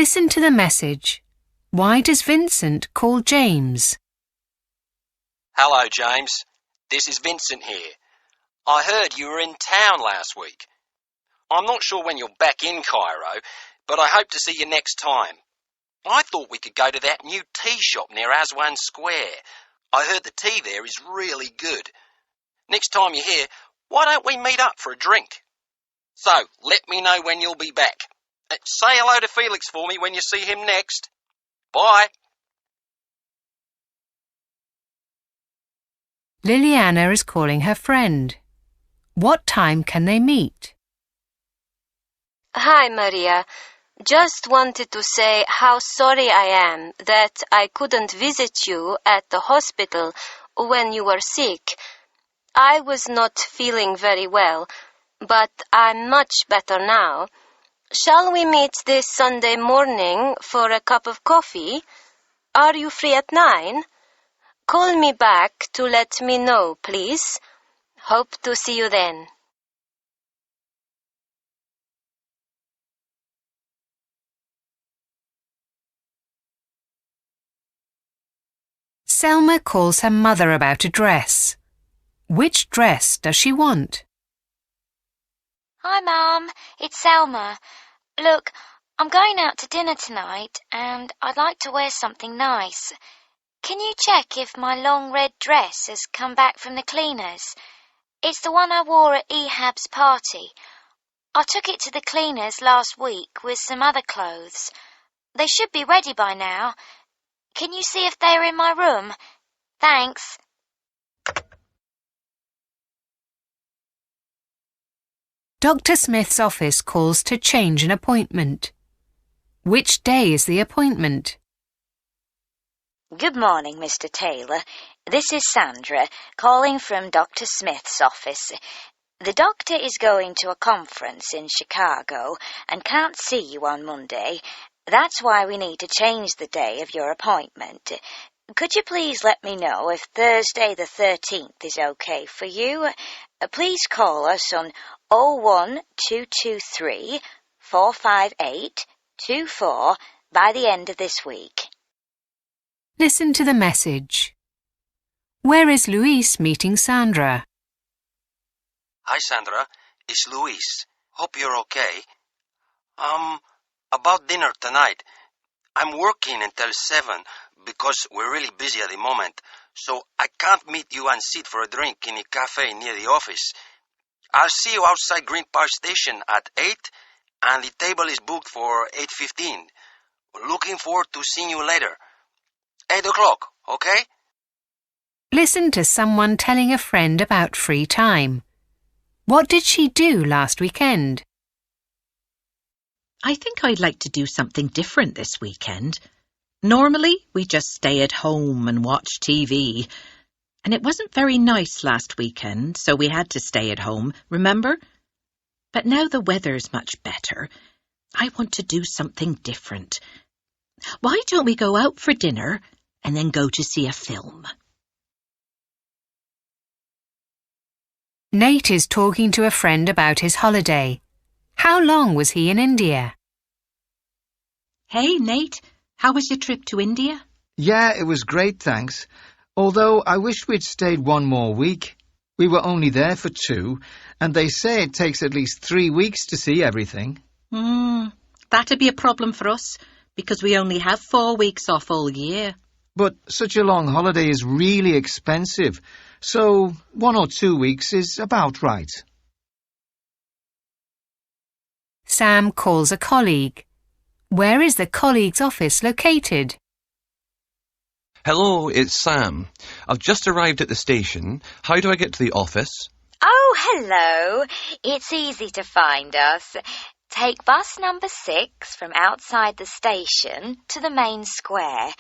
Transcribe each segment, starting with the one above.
Listen to the message. Why does Vincent call James? Hello, James. This is Vincent here. I heard you were in town last week. I'm not sure when you're back in Cairo, but I hope to see you next time. I thought we could go to that new tea shop near Aswan Square. I heard the tea there is really good. Next time you're here, why don't we meet up for a drink? So, let me know when you'll be back. Say hello to Felix for me when you see him next. Bye. Liliana is calling her friend. What time can they meet? Hi, Maria. Just wanted to say how sorry I am that I couldn't visit you at the hospital when you were sick. I was not feeling very well, but I'm much better now. Shall we meet this Sunday morning for a cup of coffee? Are you free at 9? Call me back to let me know, please. Hope to see you then. Selma calls her mother about a dress. Which dress does she want? Hi, Mum. It's Selma. Look, I'm going out to dinner tonight, and I'd like to wear something nice. Can you check if my long red dress has come back from the cleaners? It's the one I wore at Ehab's party. I took it to the cleaners last week with some other clothes. They should be ready by now. Can you see if they're in my room? Thanks. Dr. Smith's office calls to change an appointment. Which day is the appointment? Good morning, Mr. Taylor. This is Sandra, calling from Dr. Smith's office. The doctor is going to a conference in Chicago and can't see you on Monday. That's why we need to change the day of your appointment. Could you please let me know if Thursday the 13th is okay for you? Please call us on 01223 458 24 by the end of this week. Listen to the message. Where is Luis meeting Sandra? Hi, Sandra. It's Luis. Hope you're okay. About dinner tonight. I'm working until 7 because we're really busy at the moment, so I can't meet you and sit for a drink in a cafe near the office. I'll see you outside Green Park Station at 8, and the table is booked for 8:15. Looking forward to seeing you later. 8 o'clock, okay? Listen to someone telling a friend about free time. What did she do last weekend? I think I'd like to do something different this weekend. Normally, we just stay at home and watch TV. And it wasn't very nice last weekend, so we had to stay at home, remember? But now the weather's much better. I want to do something different. Why don't we go out for dinner and then go to see a film? Nate is talking to a friend about his holiday. How long was he in India? Hey, Nate, how was your trip to India? Yeah, it was great, thanks. Although I wish we'd stayed one more week. We were only there for 2, and they say it takes at least 3 weeks to see everything. That'd be a problem for us, because we only have 4 weeks off all year. But such a long holiday is really expensive, so 1 or 2 weeks is about right. Sam calls a colleague. Where is the colleague's office located? Hello, it's Sam. I've just arrived at the station. How do I get to the office? Oh, hello. It's easy to find us. Take bus number 6 from outside the station to the main square.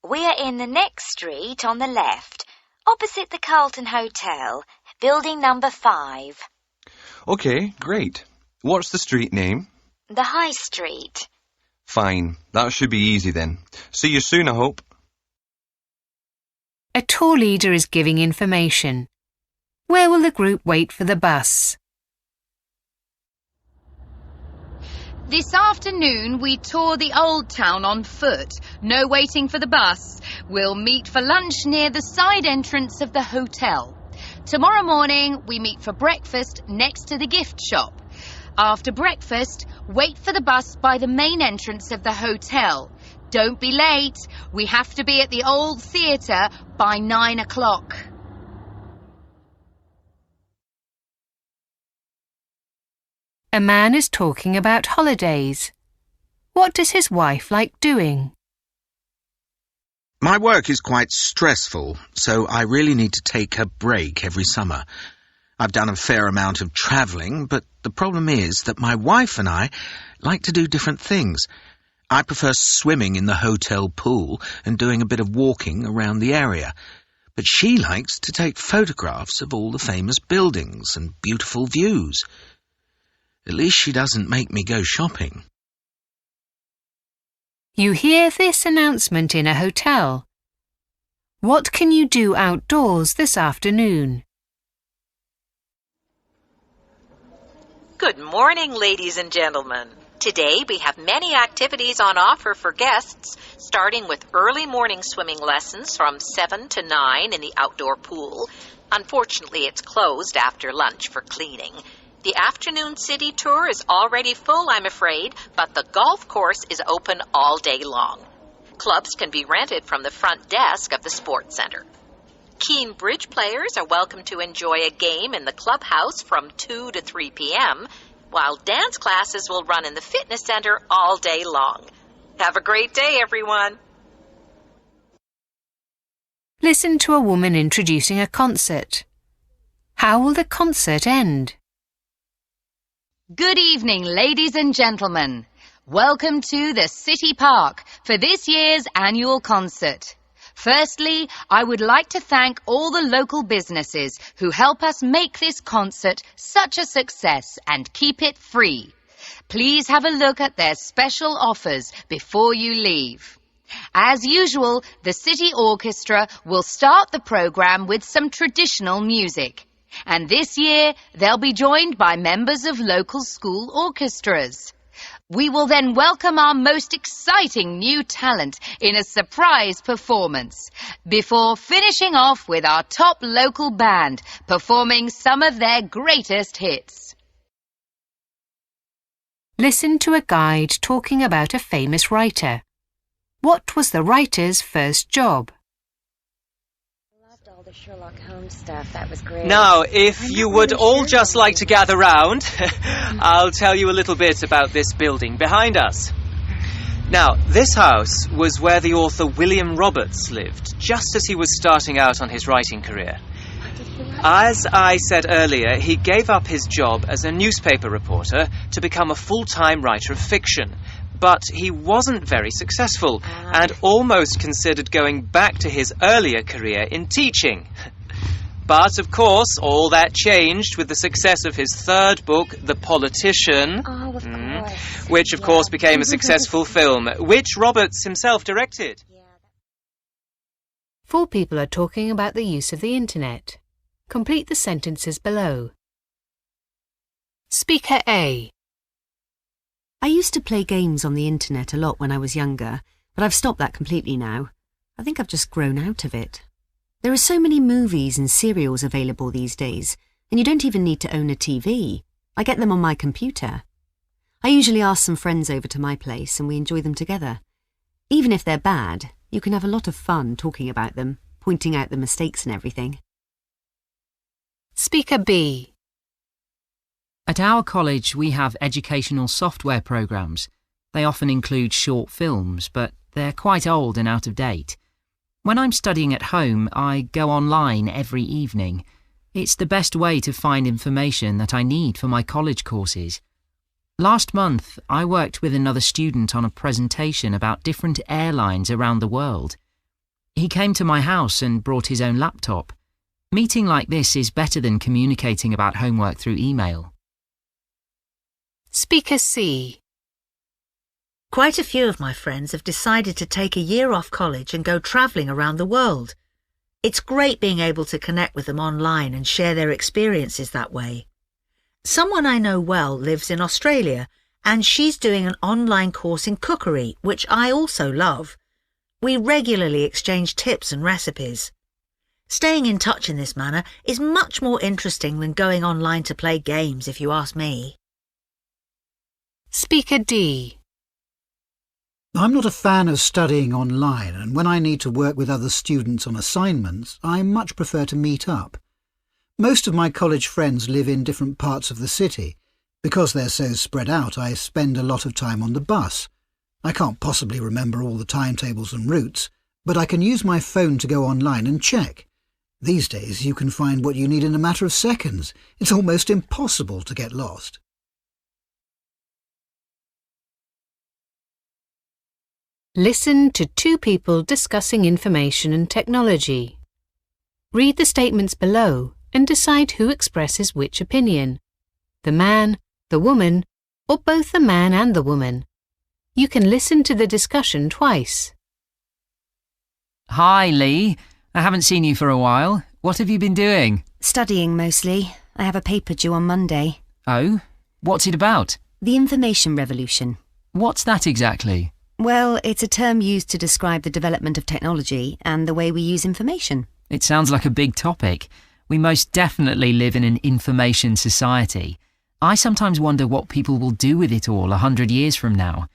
We are in the next street on the left, opposite the Carlton Hotel, building number 5. OK, great. What's the street name? The High Street. Fine. That should be easy then. See you soon, I hope. A tour leader is giving information. Where will the group wait for the bus? This afternoon we tour the old town on foot. No waiting for the bus. We'll meet for lunch near the side entrance of the hotel. Tomorrow morning we meet for breakfast next to the gift shop. After breakfast, wait for the bus by the main entrance of the hotel. Don't be late. We have to be at the old theatre by 9 o'clock. A man is talking about holidays. What does his wife like doing? My work is quite stressful, so I really need to take a break every summer. I've done a fair amount of travelling, but the problem is that my wife and I like to do different things. I prefer swimming in the hotel pool and doing a bit of walking around the area. But she likes to take photographs of all the famous buildings and beautiful views. At least she doesn't make me go shopping. You hear this announcement in a hotel. What can you do outdoors this afternoon? Good morning, ladies and gentlemen. Today we have many activities on offer for guests, starting with early morning swimming lessons from 7 to 9 in the outdoor pool. Unfortunately, it's closed after lunch for cleaning. The afternoon city tour is already full, I'm afraid, but the golf course is open all day long. Clubs can be rented from the front desk of the sports center. Keen bridge players are welcome to enjoy a game in the clubhouse from 2 to 3 p.m., while dance classes will run in the fitness center all day long. Have a great day, everyone. Listen to a woman introducing a concert. How will the concert end? Good evening, ladies and gentlemen. Welcome to the City Park for this year's annual concert. Firstly, I would like to thank all the local businesses who help us make this concert such a success and keep it free. Please have a look at their special offers before you leave. As usual, the City Orchestra will start the program with some traditional music. And this year, they'll be joined by members of local school orchestras. We will then welcome our most exciting new talent in a surprise performance, before finishing off with our top local band performing some of their greatest hits. Listen to a guide talking about a famous writer. What was the writer's first job? The Sherlock Holmes stuff, that was great. Now, if you would all just like to gather round, I'll tell you a little bit about this building behind us. Now, this house was where the author William Roberts lived, just as he was starting out on his writing career. As I said earlier, he gave up his job as a newspaper reporter to become a full-time writer of fiction. But he wasn't very successful and almost considered going back to his earlier career in teaching. But, of course, all that changed with the success of his third book, The Politician, which, of course, became a successful film, which Roberts himself directed. 4 people are talking about the use of the internet. Complete the sentences below. Speaker A. I used to play games on the internet a lot when I was younger, but I've stopped that completely now. I think I've just grown out of it. There are so many movies and serials available these days, and you don't even need to own a TV. I get them on my computer. I usually ask some friends over to my place and we enjoy them together. Even if they're bad, you can have a lot of fun talking about them, pointing out the mistakes and everything. Speaker B. At our college, we have educational software programs. They often include short films, but they're quite old and out of date. When I'm studying at home, I go online every evening. It's the best way to find information that I need for my college courses. Last month, I worked with another student on a presentation about different airlines around the world. He came to my house and brought his own laptop. Meeting like this is better than communicating about homework through email. Speaker C. Quite a few of my friends have decided to take a year off college and go travelling around the world. It's great being able to connect with them online and share their experiences that way. Someone I know well lives in Australia and she's doing an online course in cookery, which I also love. We regularly exchange tips and recipes. Staying in touch in this manner is much more interesting than going online to play games, if you ask me. Speaker D. I'm not a fan of studying online, and when I need to work with other students on assignments, I much prefer to meet up. Most of my college friends live in different parts of the city. Because they're so spread out, I spend a lot of time on the bus. I can't possibly remember all the timetables and routes, but I can use my phone to go online and check. These days you can find what you need in a matter of seconds. It's almost impossible to get lost. Listen to two people discussing information and technology. Read the statements below and decide who expresses which opinion. The man, the woman, or both the man and the woman. You can listen to the discussion twice. Hi, Lee. I haven't seen you for a while. What have you been doing? Studying mostly. I have a paper due on Monday. Oh? What's it about? The information revolution. What's that exactly? Well, it's a term used to describe the development of technology and the way we use information. It sounds like a big topic. We most definitely live in an information society. I sometimes wonder what people will do with it all 100 years from now.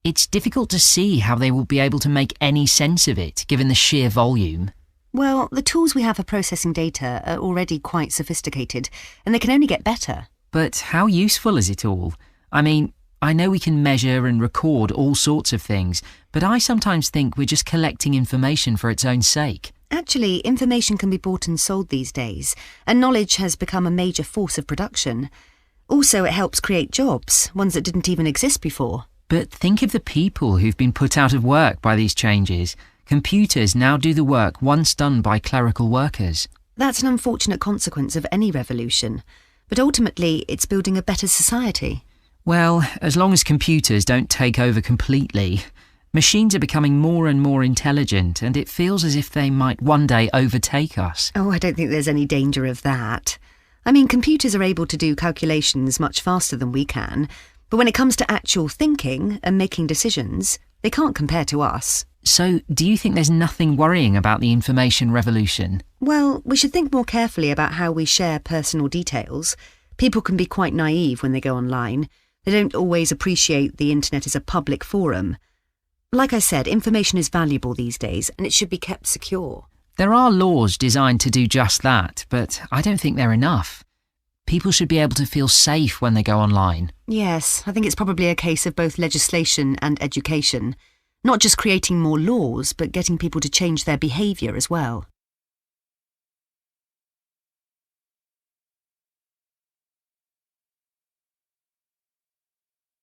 It's difficult to see how they will be able to make any sense of it, given the sheer volume. Well, the tools we have for processing data are already quite sophisticated, and they can only get better. But how useful is it all? I mean, I know we can measure and record all sorts of things, but I sometimes think we're just collecting information for its own sake. Actually, information can be bought and sold these days, and knowledge has become a major force of production. Also, it helps create jobs, ones that didn't even exist before. But think of the people who've been put out of work by these changes. Computers now do the work once done by clerical workers. That's an unfortunate consequence of any revolution, but ultimately it's building a better society. Well, as long as computers don't take over completely. Machines are becoming more and more intelligent, and it feels as if they might one day overtake us. Oh, I don't think there's any danger of that. I mean, computers are able to do calculations much faster than we can, but when it comes to actual thinking and making decisions, they can't compare to us. So, do you think there's nothing worrying about the information revolution? Well, we should think more carefully about how we share personal details. People can be quite naive when they go online. They don't always appreciate the internet as a public forum. Like I said, information is valuable these days, and it should be kept secure. There are laws designed to do just that, but I don't think they're enough. People should be able to feel safe when they go online. Yes, I think it's probably a case of both legislation and education. Not just creating more laws, but getting people to change their behaviour as well.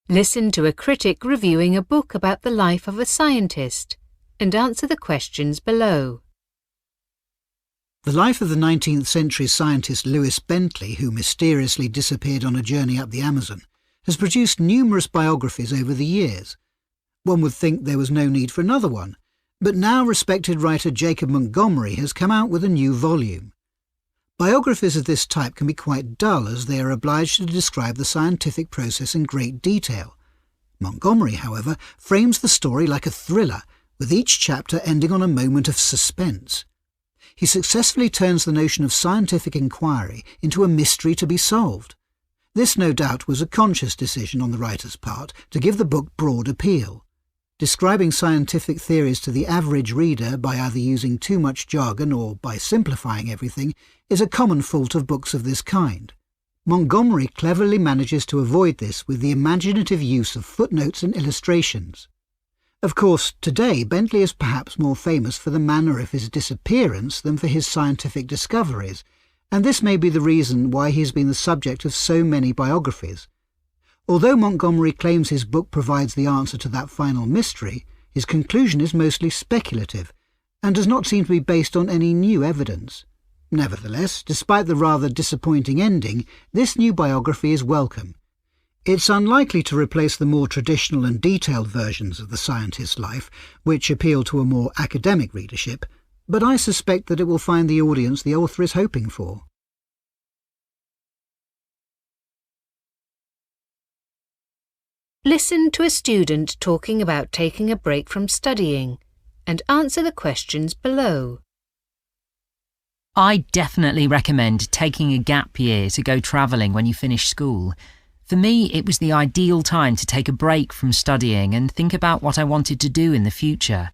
Listen to a critic reviewing a book about the life of a scientist and answer the questions below. The life of the 19th century scientist Louis Bentley, who mysteriously disappeared on a journey up the Amazon, has produced numerous biographies over the years. One would think there was no need for another one, but now respected writer Jacob Montgomery has come out with a new volume. Biographies of this type can be quite dull, as they are obliged to describe the scientific process in great detail. Montgomery, however, frames the story like a thriller, with each chapter ending on a moment of suspense. He successfully turns the notion of scientific inquiry into a mystery to be solved. This, no doubt, was a conscious decision on the writer's part to give the book broad appeal. Describing scientific theories to the average reader by either using too much jargon or by simplifying everything is a common fault of books of this kind. Montgomery cleverly manages to avoid this with the imaginative use of footnotes and illustrations. Of course, today Bentley is perhaps more famous for the manner of his disappearance than for his scientific discoveries, and this may be the reason why he has been the subject of so many biographies. Although Montgomery claims his book provides the answer to that final mystery, his conclusion is mostly speculative, and does not seem to be based on any new evidence. Nevertheless, despite the rather disappointing ending, this new biography is welcome. It's unlikely to replace the more traditional and detailed versions of the scientist's life, which appeal to a more academic readership, but I suspect that it will find the audience the author is hoping for. Listen to a student talking about taking a break from studying and answer the questions below. I definitely recommend taking a gap year to go travelling when you finish school. For me, it was the ideal time to take a break from studying and think about what I wanted to do in the future.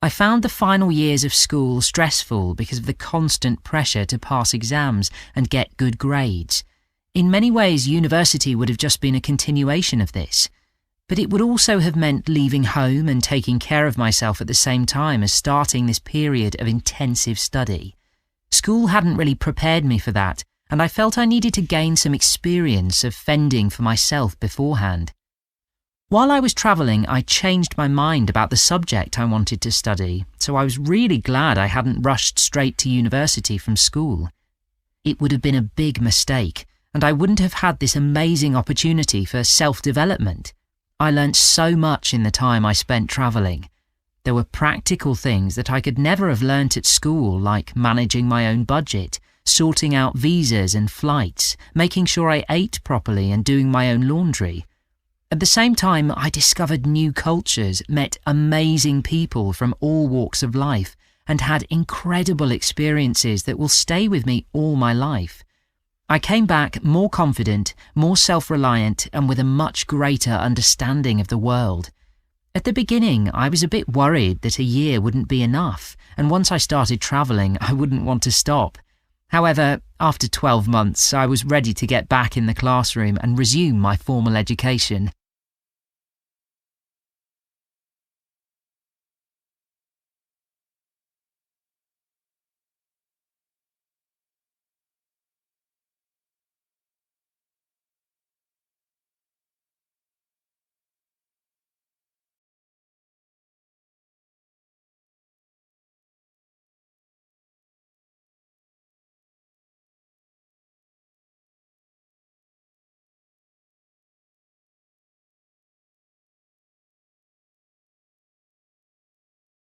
I found the final years of school stressful because of the constant pressure to pass exams and get good grades. In many ways, university would have just been a continuation of this. But it would also have meant leaving home and taking care of myself at the same time as starting this period of intensive study. School hadn't really prepared me for that, and I felt I needed to gain some experience of fending for myself beforehand. While I was travelling, I changed my mind about the subject I wanted to study, so I was really glad I hadn't rushed straight to university from school. It would have been a big mistake, and I wouldn't have had this amazing opportunity for self-development. I learnt so much in the time I spent travelling. There were practical things that I could never have learnt at school, like managing my own budget, sorting out visas and flights, making sure I ate properly and doing my own laundry. At the same time, I discovered new cultures, met amazing people from all walks of life, and had incredible experiences that will stay with me all my life. I came back more confident, more self-reliant, and with a much greater understanding of the world. At the beginning, I was a bit worried that a year wouldn't be enough, and once I started travelling, I wouldn't want to stop. However, after 12 months, I was ready to get back in the classroom and resume my formal education.